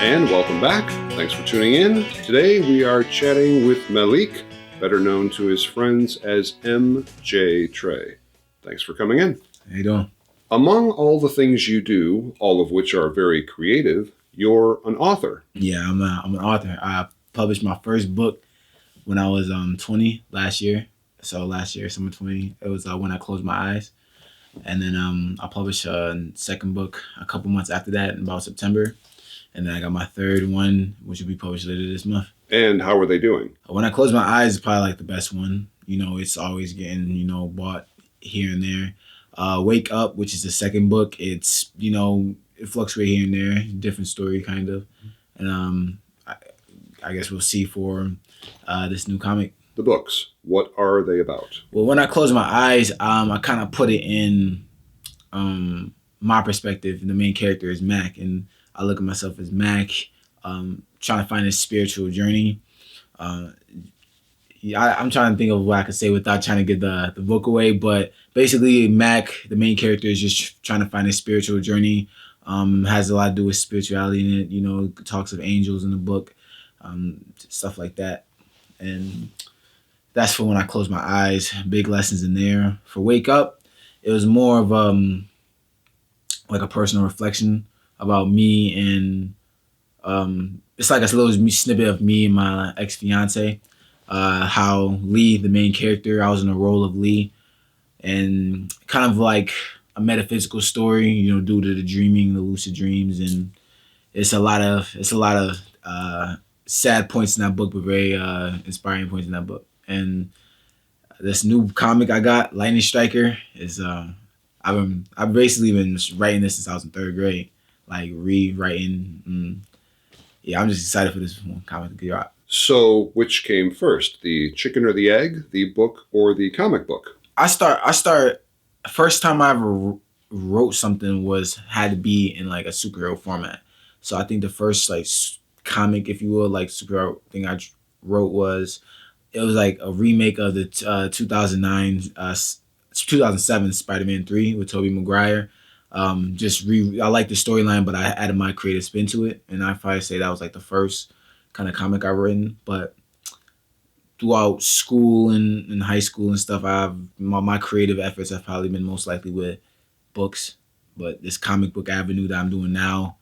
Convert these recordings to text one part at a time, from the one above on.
And welcome back. Thanks for tuning in. Today we are chatting with Malik, better known to his friends as MJ Trey. Thanks for coming in. How you doing? Among all the things you do, all of which are very creative, you're an author. Yeah, I'm an author. I published my first book when I was 20 last year. So last year, summer 20, it was When I Closed My Eyes. And then I published a second book a couple months after that, in about September. And then I got my third one, which will be published later this month. And how are they doing? When I Closed My Eyes is probably like the best one. You know, it's always getting, bought here and there. Wake Up, which is the second book, it's, it fluctuates here and there, different story kind of. And I guess we'll see for this new comic. The books, what are they about? Well, When I Close My Eyes, I kind of put it in my perspective. The main character is Mac, and I look at myself as Mac, trying to find his spiritual journey. I'm trying to think of what I could say without trying to give the book away, but basically Mac, the main character, is just trying to find his spiritual journey. Has a lot to do with spirituality in it. It talks of angels in the book, stuff like that. And that's for When I Close My Eyes. Big lessons in there. For Wake Up, it was more of like a personal reflection about me, and it's like a little snippet of me and my ex-fiance. How Lee, the main character, I was in the role of Lee, and kind of like a metaphysical story, due to the dreaming, the lucid dreams, and it's a lot of sad points in that book, but very inspiring points in that book. And this new comic I got, Lightning Striker, is I've basically been writing this since I was in third grade, like rewriting. Yeah, I'm just excited for this one comic to get out. So, which came first, the chicken or the egg, the book or the comic book? I start. First time I ever wrote something had to be in like a superhero format. So I think the first like comic, if you will, like superhero thing I wrote was like a remake of the 2007 Spider-Man 3 with Tobey Maguire. I like the storyline, but I added my creative spin to it, and I probably say that was like the first kind of comic I've written. But throughout school and high school and stuff, my creative efforts have probably been most likely with books. But this comic book avenue that I'm doing now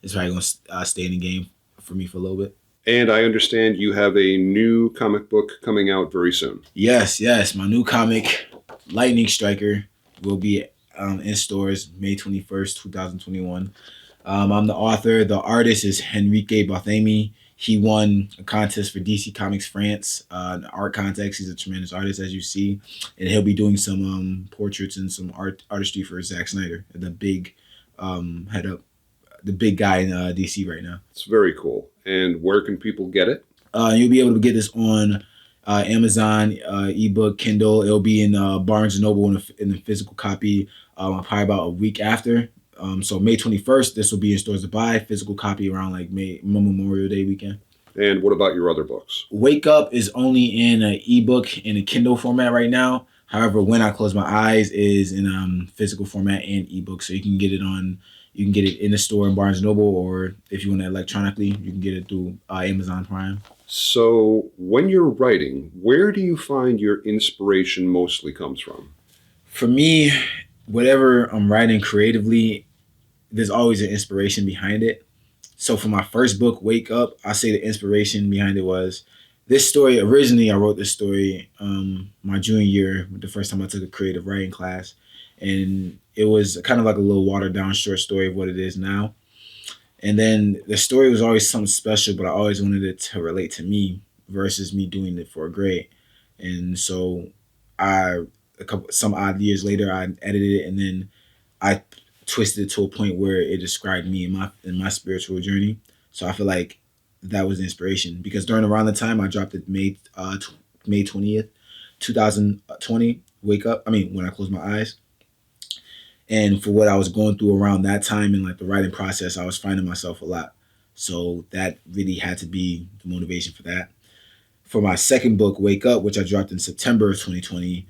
is probably going to stay in the game for me for a little bit. And I understand you have a new comic book coming out very soon. Yes. My new comic, Lightning Striker, will be in stores May 21st, 2021. I'm the author. The artist is Henrique Barthélemy. He won a contest for DC Comics France, an art contest. He's a tremendous artist, as you see. And he'll be doing some portraits and some artistry for Zack Snyder, the big the big guy in DC right now. It's very cool. And where can people get it? You'll be able to get this on Amazon, ebook, Kindle. It'll be in Barnes & Noble in the physical copy probably about a week after. So May 21st, this will be in stores to buy. Physical copy around like Memorial Day weekend. And what about your other books? Wake Up is only in an ebook in a Kindle format right now. However, When I Close My Eyes is in physical format and ebook, so you can get it in the store in Barnes & Noble, or if you want it electronically, you can get it through Amazon Prime. So when you're writing, where do you find your inspiration mostly comes from? For me, whatever I'm writing creatively, there's always an inspiration behind it. So for my first book, Wake Up, I say the inspiration behind it was this story. Originally, I wrote this story my junior year, the first time I took a creative writing class. And it was kind of like a little watered down short story of what it is now. And then the story was always something special, but I always wanted it to relate to me versus me doing it for a grade. And so some odd years later, I edited it, and then I twisted it to a point where it described me in my spiritual journey. So I feel like that was the inspiration, because around the time I dropped it May 20th, 2020, When I Close My Eyes. And for what I was going through around that time in like the writing process, I was finding myself a lot. So that really had to be the motivation for that. For my second book, Wake Up, which I dropped in September of 2020,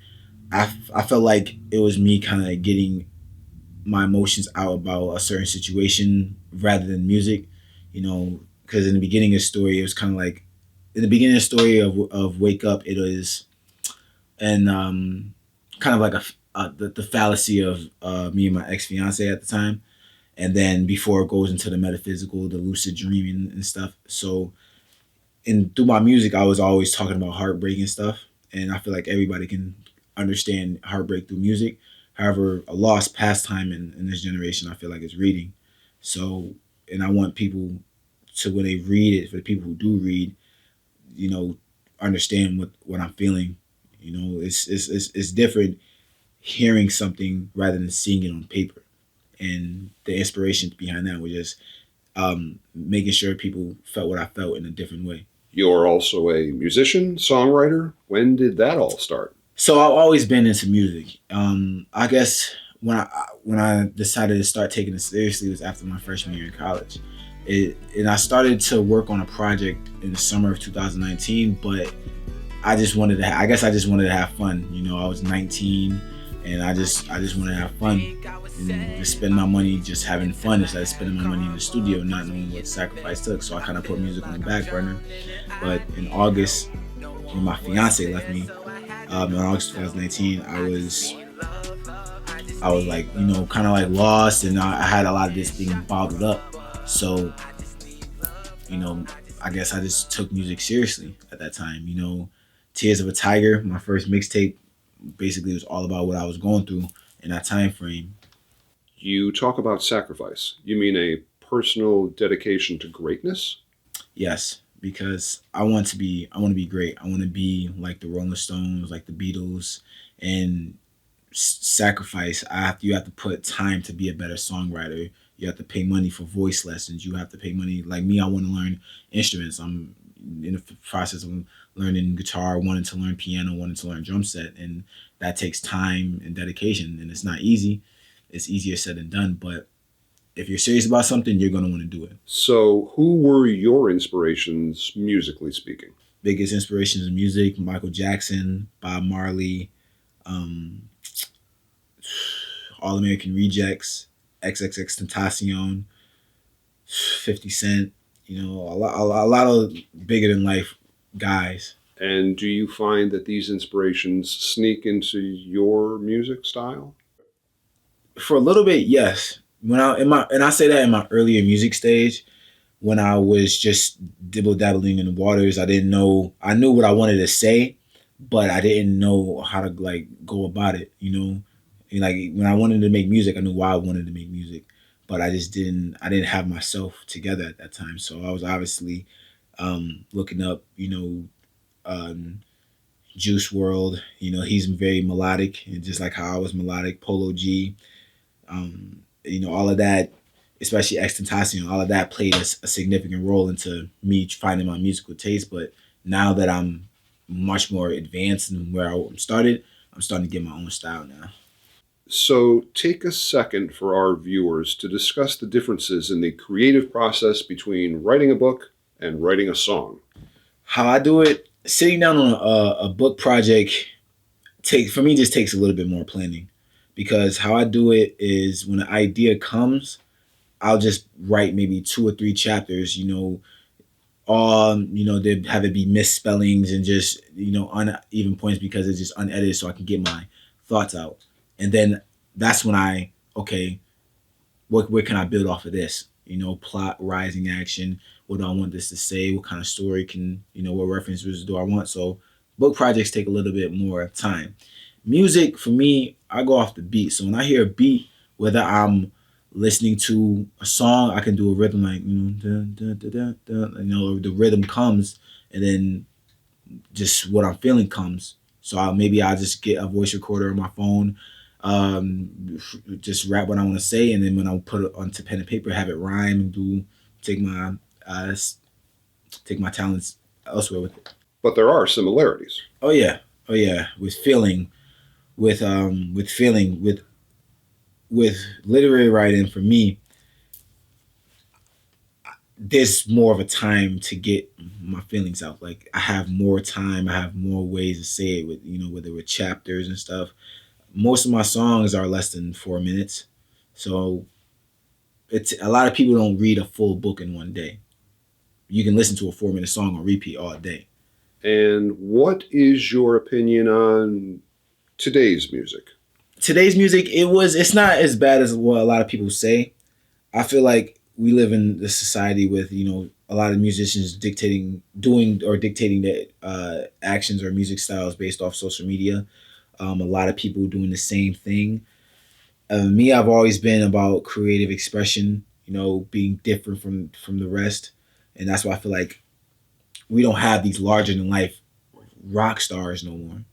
I felt like it was me kind of getting my emotions out about a certain situation rather than music. You know, because in the beginning of the story, it was kind of like in the beginning of the story of Wake Up, it was and kind of like the fallacy of me and my ex fiance at the time, and then before it goes into the metaphysical, the lucid dreaming and stuff. So, and through my music, I was always talking about heartbreak and stuff, and I feel like everybody can understand heartbreak through music. However, a lost pastime in this generation, I feel like is reading. So, and I want people to when they read it, for the people who do read, you know, understand what I'm feeling. You know, it's different hearing something rather than seeing it on paper. And the inspiration behind that was just making sure people felt what I felt in a different way. You're also a musician, songwriter. When did that all start? So I've always been into music. I guess when I decided to start taking it seriously was after my freshman year in college. And I started to work on a project in the summer of 2019, but I just wanted to. I guess I just wanted to have fun. You know, I was 19, and I just wanted to have fun and just spend my money just having fun instead of spending my money in the studio, not knowing what sacrifice took. So I kind of put music on the back burner. But in August, when my fiance left me, in August 2019, I was like, you know, kind of like lost, and I had a lot of this being bottled up. So, you know, I guess I just took music seriously at that time. You know, Tears of a Tiger, my first mixtape, basically was all about what I was going through in that time frame. You talk about sacrifice. You mean a personal dedication to greatness? Yes, because I want to be great. I want to be like the Rolling Stones, like the Beatles, and sacrifice. You have to put time to be a better songwriter. You have to pay money for voice lessons. You have to pay money. Like me, I want to learn instruments. I'm in the process of learning guitar, wanting to learn piano, wanting to learn drum set, and that takes time and dedication. And it's not easy. It's easier said than done. But if you're serious about something, you're gonna want to do it. So, who were your inspirations, musically speaking? Biggest inspirations in music: Michael Jackson, Bob Marley, um, All American Rejects, XXX Tentacion, 50 Cent. You know, a lot of bigger than life guys. And do you find that these inspirations sneak into your music style? For a little bit, yes. When I in my and I say that in my earlier music stage, when I was just dibble dabbling in the waters, I didn't know. I knew what I wanted to say, but I didn't know how to like go about it. You know, and like when I wanted to make music, I knew why I wanted to make music, but I just didn't. I didn't have myself together at that time, so I was obviously looking up. Um, Juice World. You know, he's very melodic, and just like how I was melodic. Polo G. All of that, especially Extentacion, all of that played a significant role into me finding my musical taste. But now that I'm much more advanced in where I'm started, I'm starting to get my own style now. So, take a second for our viewers to discuss the differences in the creative process between writing a book and writing a song. How I do it, sitting down on a book project, for me just takes a little bit more planning, because how I do it is when an idea comes, I'll just write maybe 2 or 3 chapters. They have it be misspellings and just uneven points because it's just unedited, so I can get my thoughts out. And then that's when okay, where can I build off of this? Plot, rising action. What do I want this to say? What kind of story what references do I want? So book projects take a little bit more time. Music for me, I go off the beat. So when I hear a beat, whether I'm listening to a song, I can do a rhythm like dun, dun, dun, dun, dun, the rhythm comes, and then just what I'm feeling comes. So I'll just get a voice recorder on my phone, just rap what I want to say, and then when I put it onto pen and paper, have it rhyme and take my uh, take my talents elsewhere with it. But there are similarities. Oh yeah, oh yeah, with feeling, with literary writing for me, there's more of a time to get my feelings out. Like I have more time, I have more ways to say it with whether with chapters and stuff. Most of my songs are less than 4 minutes, so it's a lot of people don't read a full book in one day. you can listen to a 4-minute song on repeat all day. And what is your opinion on today's music? Today's music, it's not as bad as what a lot of people say. I feel like we live in a society with, a lot of musicians dictating their actions or music styles based off social media. A lot of people doing the same thing. Me, I've always been about creative expression, being different from the rest, and that's why I feel like we don't have these larger than life rock stars no more.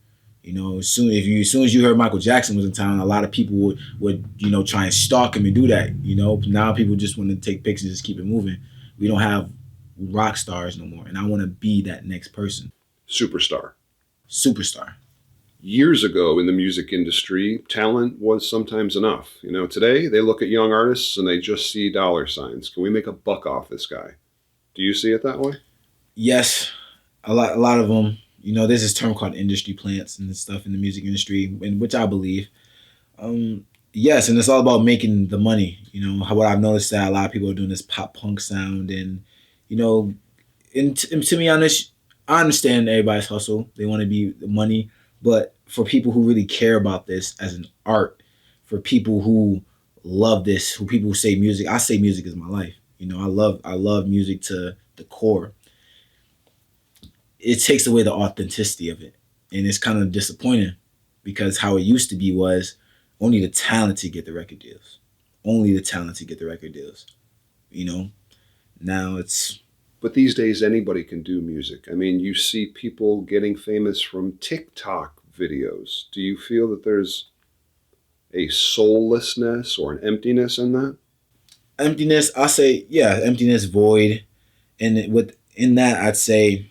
As soon as you heard Michael Jackson was in town, a lot of people would try and stalk him and do that. Now people just want to take pictures and just keep it moving. We don't have rock stars no more, and I want to be that next person. Superstar. Superstar. Years ago in the music industry, talent was sometimes enough. Today they look at young artists and they just see dollar signs. Can we make a buck off this guy? Do you see it that way? Yes, a lot of them. There's this term called industry plants and stuff in the music industry, in which I believe. Yes, and it's all about making the money. What I've noticed that a lot of people are doing this pop punk sound, and and to be honest, I understand everybody's hustle. They want to be the money, but for people who really care about this as an art, for people who love this, who people who say music, I say music is my life. I love music to the core. It takes away the authenticity of it, and it's kind of disappointing because how it used to be was only the talented get the record deals. Only the talented get the record deals. Now it's. But these days, anybody can do music. I mean, you see people getting famous from TikTok videos. Do you feel that there's a soullessness or an emptiness in that? Emptiness, I say, yeah, emptiness, void. And within that, I'd say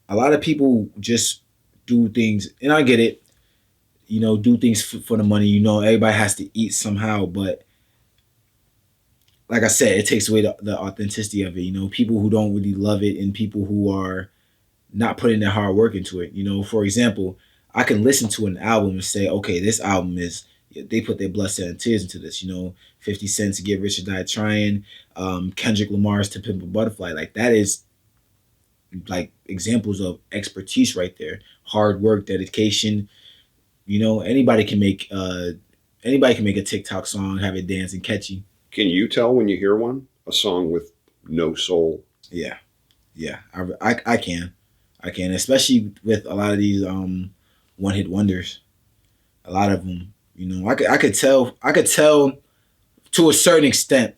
a lot of people just do things, and I get it, do things for the money. Everybody has to eat somehow, but like I said, it takes away the authenticity of it. People who don't really love it and people who are not putting their hard work into it. For example, I can listen to an album and say, okay, this album they put their blood, sweat, and tears into this. 50 Cent to Get Rich or Die Trying, Kendrick Lamar's To Pimp a Butterfly. Like that is like examples of expertise right there. Hard work, dedication. Anybody can make a TikTok song, have it dance and catchy. Can you tell when you hear one? A song with no soul? Yeah. I can, especially with a lot of these one hit wonders. A lot of them, I could tell to a certain extent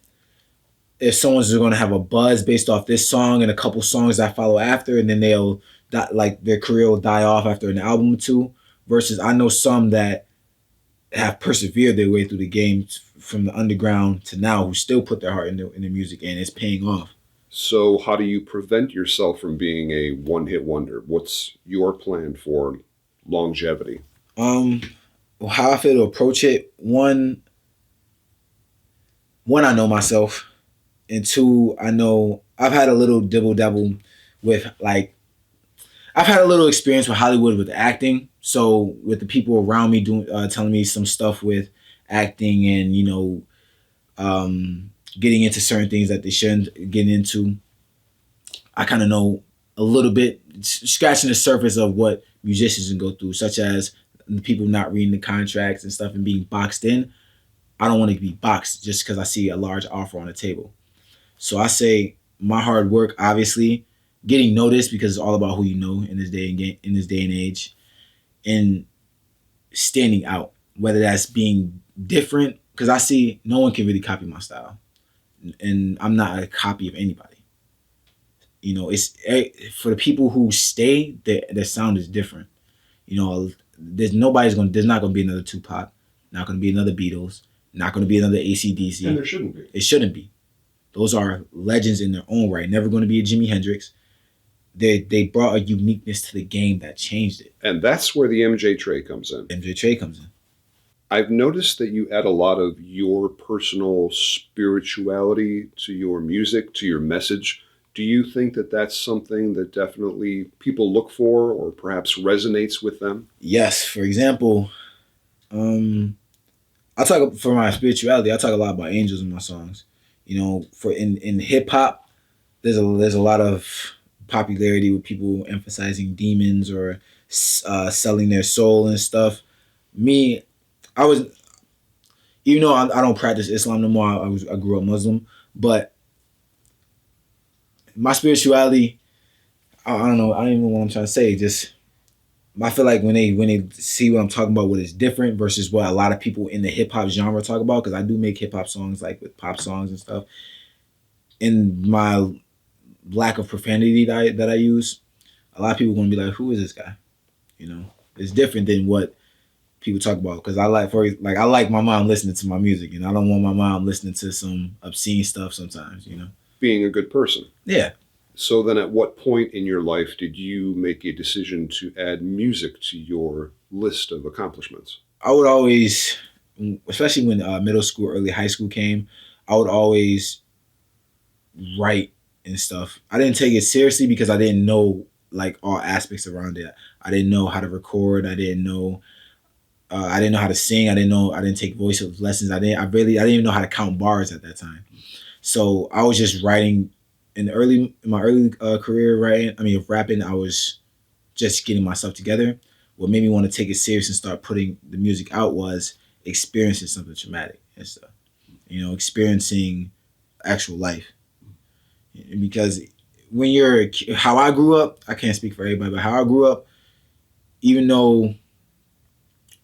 if someone's going to have a buzz based off this song and a couple songs that follow after, and then they'll like their career will die off after an album or two. Versus, I know some that have persevered their way through the game from the underground to now, who still put their heart in the music, and it's paying off. So how do you prevent yourself from being a one-hit wonder? What's your plan for longevity? How I feel to approach it. One, I know myself, and two, I know I've had a little dibble dabble with I've had a little experience with Hollywood with acting. So with the people around me doing telling me some stuff with acting and getting into certain things that they shouldn't get into, I kind of know a little bit, scratching the surface of what musicians can go through, such as the people not reading the contracts and stuff and being boxed in. I don't want to be boxed just because I see a large offer on the table. So I say my hard work, obviously, getting noticed because it's all about who you know in this day and age, and standing out. Whether that's being different, because I see no one can really copy my style, and I'm not a copy of anybody. It's for the people who stay, their sound is different. There's not gonna be another Tupac, not gonna be another Beatles, not gonna be another AC/DC. And there shouldn't be. It shouldn't be. Those are legends in their own right. Never going to be a Jimi Hendrix. They brought a uniqueness to the game that changed it. And that's where the Trey comes in. Trey comes in. I've noticed that you add a lot of your personal spirituality to your music, to your message. Do you think that that's something that definitely people look for or perhaps resonates with them? Yes. For example, I talk for my spirituality. I talk a lot about angels in my songs. For in hip hop, there's a lot of popularity with people emphasizing demons or selling their soul and stuff. Me, I was even though I don't practice Islam no more. I grew up Muslim, but my spirituality, I don't know. I don't even know what I'm trying to say. Just I feel like when they see what I'm talking about, what is different versus what a lot of people in the hip hop genre talk about, because I do make hip hop songs like with pop songs and stuff. In my lack of profanity that I use, a lot of people gonna be like, "Who is this guy?" You know, it's different than what people talk about. Because I like my mom listening to my music, and I don't want my mom listening to some obscene stuff sometimes. You know. Being a good person. Yeah. So then, at what point in your life did you make a decision to add music to your list of accomplishments? I would always, especially when middle school, early high school came, I would always write and stuff. I didn't take it seriously because I didn't know like all aspects around it. I didn't know how to record. I didn't know how to sing. I didn't take voice lessons. I didn't even know how to count bars at that time. So I was just writing in my early career writing. I mean, rapping. I was just getting myself together. What made me want to take it serious and start putting the music out was experiencing something traumatic and stuff. You know, experiencing actual life. Because when you're how I grew up, I can't speak for everybody, but how I grew up, even though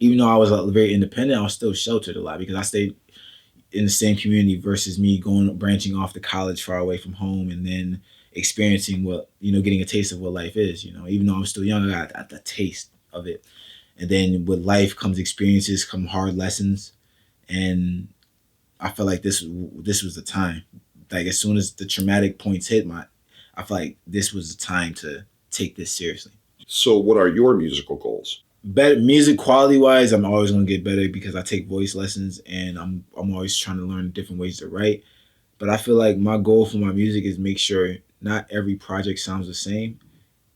I was very independent, I was still sheltered a lot because I stayed in the same community versus me going branching off to college far away from home and then experiencing what getting a taste of what life is. Even though I'm still young, I got the taste of it. And then with life comes experiences, come hard lessons, and I feel like this was the time. Like as soon as the traumatic points hit I feel like this was the time to take this seriously. So, what are your musical goals? Better music quality wise, I'm always gonna get better because I take voice lessons and I'm always trying to learn different ways to write. But I feel like my goal for my music is make sure not every project sounds the same,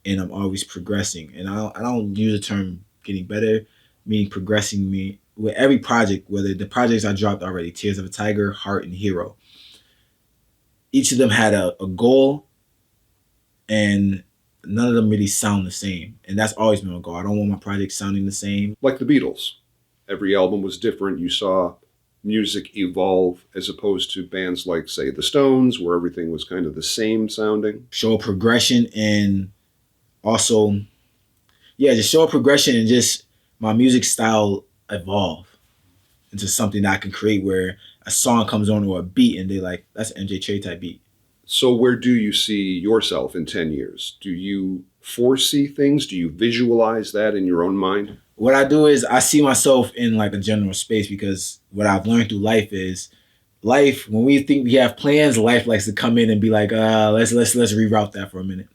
and I'm always progressing. And I don't use the term getting better, meaning progressing me with every project, whether the projects I dropped already, Tears of a Tiger, Heart, and Hero. Each of them had a goal, and none of them really sound the same. And that's always been my goal. I don't want my projects sounding the same. Like the Beatles, every album was different. You saw music evolve as opposed to bands like, say, the Stones, where everything was kind of the same sounding. Show a progression and also, yeah, just show a progression and just my music style evolve into something that I can create where a song comes on or a beat and they like, that's an MJ Trey type beat. So, where do you see yourself in 10 years? Do you foresee things? Do you visualize that in your own mind? What I do is I see myself in like a general space because what I've learned through life is life, when we think we have plans, life likes to come in and be like, let's reroute that for a minute.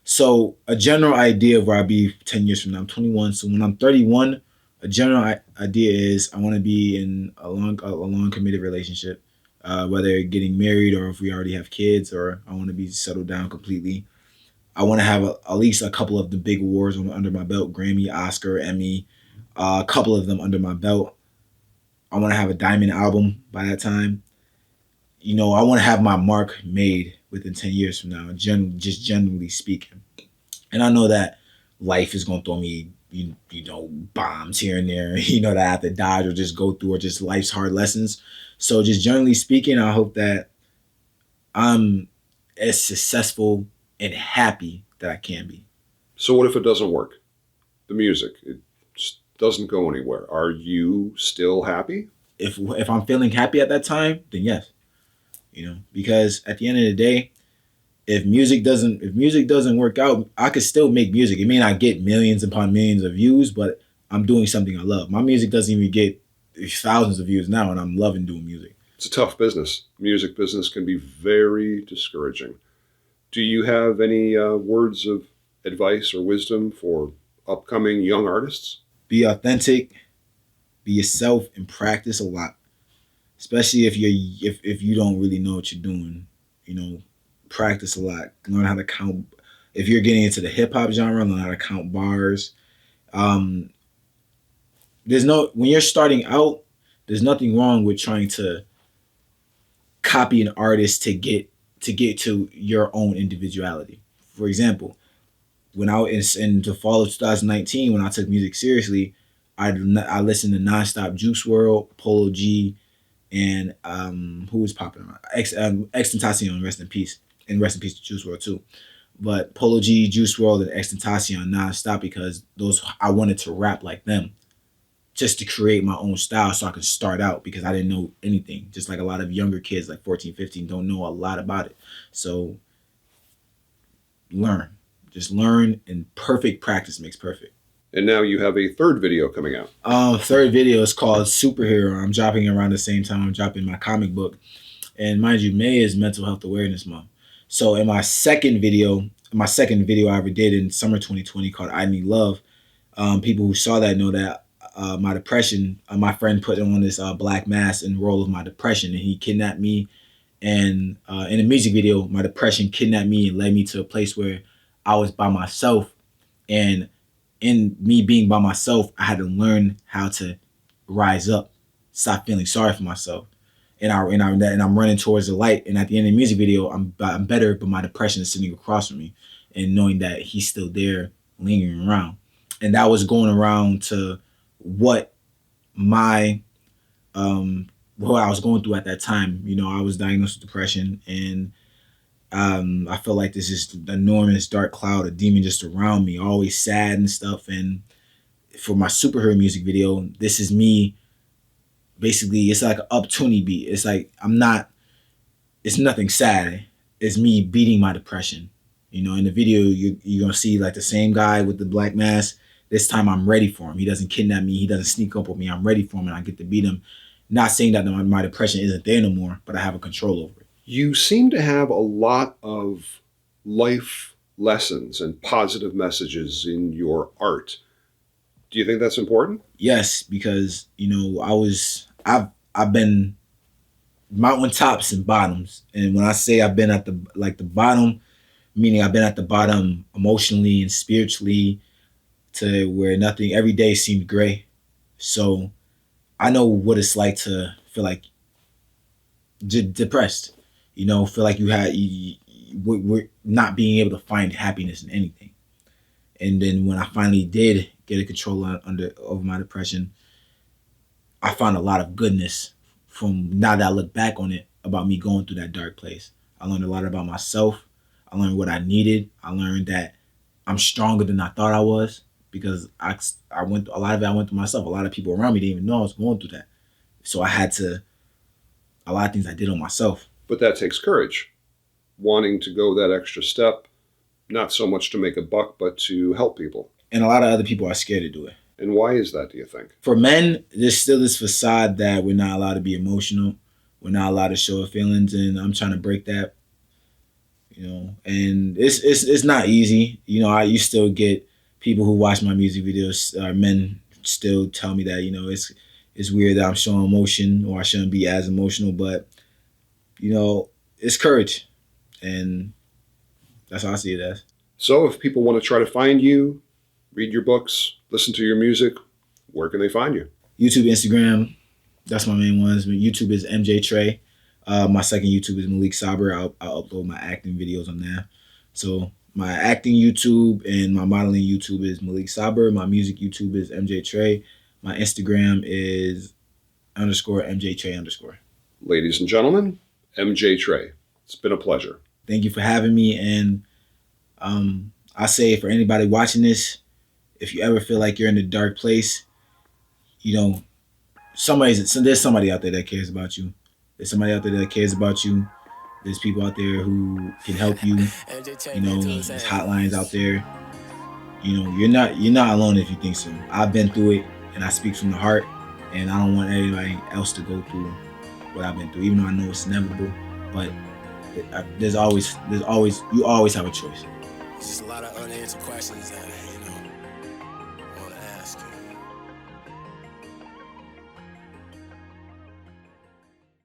So a general idea of where I'll be 10 years from now. I'm 21. So when I'm 31, a general idea is I want to be in a long committed relationship, whether getting married or if we already have kids, or I want to be settled down completely. I want to have at least a couple of the big awards under my belt: Grammy, Oscar, Emmy, a couple of them under my belt. I want to have a diamond album by that time. I want to have my mark made within 10 years from now, just generally speaking. And I know that life is going to throw me, bombs here and there, that I have to dodge or just go through, or just life's hard lessons. So just generally speaking, I hope that I'm as successful and happy that I can be. So, what if it doesn't work? The music, it just doesn't go anywhere. Are you still happy? If I'm feeling happy at that time, then yes. Because at the end of the day, if music doesn't work out, I could still make music. It may not get millions upon millions of views, but I'm doing something I love. My music doesn't even get thousands of views now, and I'm loving doing music. It's a tough business. Music business can be very discouraging. Do you have any words of advice or wisdom for upcoming young artists? Be authentic, be yourself, and practice a lot. Especially if you don't really know what you're doing, practice a lot. Learn how to count. If you're getting into the hip hop genre, learn how to count bars. Um, when you're starting out, there's nothing wrong with trying to copy an artist to get to get to your own individuality. For example, when I was in the fall of 2019, when I took music seriously, I listened to nonstop Juice World, Polo G, and who was popping around? Extentacion, rest in peace, and rest in peace to Juice World too. But Polo G, Juice World, and Extentacion nonstop because those I wanted to rap like them, just to create my own style so I could start out because I didn't know anything. Just like a lot of younger kids, like 14, 15, don't know a lot about it. So learn, just learn, and perfect practice makes perfect. And now you have a third video coming out. Third video is called Superhero. I'm dropping around the same time I'm dropping my comic book. And mind you, May is Mental Health Awareness Month. So in my second video I ever did in summer 2020 called I Need Love, people who saw that know that my depression, my friend put on this black mask in the role of my depression, and he kidnapped me. And in the music video, my depression kidnapped me and led me to a place where I was by myself. And in me being by myself, I had to learn how to rise up, stop feeling sorry for myself. And I'm running towards the light. And at the end of the music video, I'm better, but my depression is sitting across from me, and knowing that he's still there, lingering around. And that was going around to what my what I was going through at that time. You know, I was diagnosed with depression, and I felt like this is an enormous dark cloud, a demon just around me, always sad and stuff. And for my superhero music video, this is me. Basically, it's like an up-tuning beat. It's like it's nothing sad. It's me beating my depression. You know, in the video, you're going to see like the same guy with the black mask. This time I'm ready for him. He doesn't kidnap me. He doesn't sneak up on me. I'm ready for him, and I get to beat him. Not saying that my depression isn't there no more, but I have a control over it. You seem to have a lot of life lessons and positive messages in your art. Do you think that's important? Yes, because you know I've been mountain tops and bottoms, and when I say I've been at the bottom, meaning I've been at the bottom emotionally and spiritually, to where nothing every day seemed gray. So I know what it's like to feel like depressed. You know, feel like we're not being able to find happiness in anything. And then when I finally did get a control over my depression, I found a lot of goodness from now that I look back on it about me going through that dark place. I learned a lot about myself. I learned what I needed. I learned that I'm stronger than I thought I was because I went a lot of it. I went through myself. A lot of people around me didn't even know I was going through that. So I had to a lot of things I did on myself. But that takes courage, wanting to go that extra step, not so much to make a buck, but to help people. And a lot of other people are scared to do it. And why is that, do you think? For men, there's still this facade that we're not allowed to be emotional. We're not allowed to show our feelings, and I'm trying to break that. You know, and it's not easy. You know, you still get people who watch my music videos, men still tell me that, you know, it's weird that I'm showing emotion or I shouldn't be as emotional, but you know, it's courage, and that's how I see it as. So if people want to try to find you, read your books, listen to your music, where can they find you? YouTube, Instagram, that's my main ones. YouTube is MJ Trey. My second YouTube is Abdus-Sabr. I'll upload my acting videos on there. So my acting YouTube and my modeling YouTube is Abdus-Sabr. My music YouTube is MJ Trey. My Instagram is _MJ Trey _. Ladies and gentlemen, MJ Trey. It's been a pleasure. Thank you for having me. And I say for anybody watching this, if you ever feel like you're in a dark place, you know, there's somebody out there that cares about you. There's somebody out there that cares about you. There's people out there who can help you. You know, there's hotlines out there. You know, you're not alone if you think so. I've been through it, and I speak from the heart, and I don't want anybody else to go through what I've been through, even though I know it's inevitable. But you always have a choice. There's just a lot of unanswered questions that, you know,